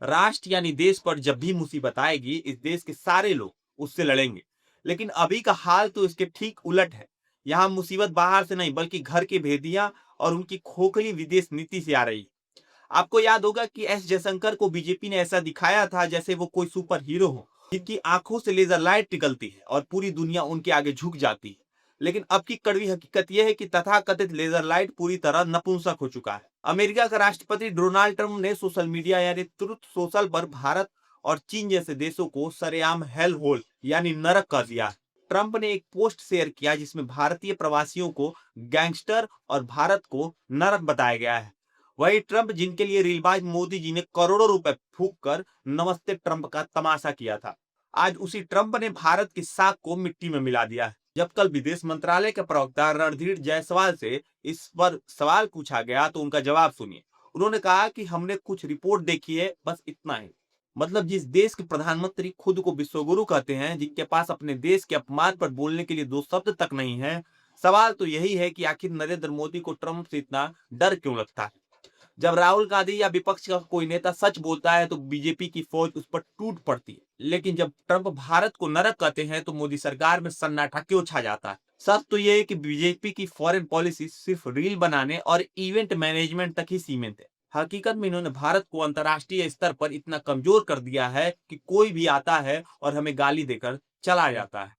राष्ट्र यानी देश पर जब भी मुसीबत आएगी, इस देश के सारे लोग उससे लड़ेंगे। लेकिन अभी का हाल तो इसके ठीक उलट है। यहाँ मुसीबत बाहर से नहीं बल्कि घर के भेदिया और उनकी खोखली विदेश नीति से आ रही है। आपको याद होगा कि एस जयशंकर को बीजेपी ने ऐसा दिखाया था जैसे वो कोई सुपर हीरो हो, जिनकी आंखों से लेजर लाइट निकलती है और पूरी दुनिया उनके आगे झुक जाती है। लेकिन अब की कड़वी हकीकत यह है कि तथाकथित लेजर लाइट पूरी तरह नपुंसक हो चुका है। अमेरिका का राष्ट्रपति डोनाल्ड ट्रंप ने सोशल मीडिया यानी ट्रुथ सोशल पर भारत और चीन जैसे देशों को सरेआम हेल होल यानी नरक कर दिया। ट्रंप ने एक पोस्ट शेयर किया जिसमें भारतीय प्रवासियों को गैंगस्टर और भारत को नरक बताया गया है। वही ट्रंप जिनके लिए रीलबाज मोदी जी ने करोड़ों रुपए फूंक कर नमस्ते ट्रंप का तमाशा किया था, आज उसी ट्रंप ने भारत की साख को मिट्टी में मिला दिया है। जब कल विदेश मंत्रालय के प्रवक्ता रणधीर जायसवाल से इस पर सवाल पूछा गया तो उनका जवाब सुनिए। उन्होंने कहा कि हमने कुछ रिपोर्ट देखी है, बस इतना ही। मतलब जिस देश के प्रधानमंत्री खुद को विश्वगुरु कहते हैं, जिनके पास अपने देश के अपमान पर बोलने के लिए दो शब्द तक नहीं है, सवाल तो यही है कि आखिर नरेंद्र मोदी को ट्रंप से इतना डर क्यों लगता है। जब राहुल गांधी या विपक्ष का कोई नेता सच बोलता है तो बीजेपी की फौज उस पर टूट पड़ती है, लेकिन जब ट्रंप भारत को नरक कहते हैं तो मोदी सरकार में सन्नाटा क्यों छा जाता है। सच तो यह है कि बीजेपी की फॉरेन पॉलिसी सिर्फ रील बनाने और इवेंट मैनेजमेंट तक ही सीमित है। हकीकत में इन्होंने भारत को अंतर्राष्ट्रीय स्तर पर इतना कमजोर कर दिया है कि कोई भी आता है और हमें गाली देकर चला जाता है।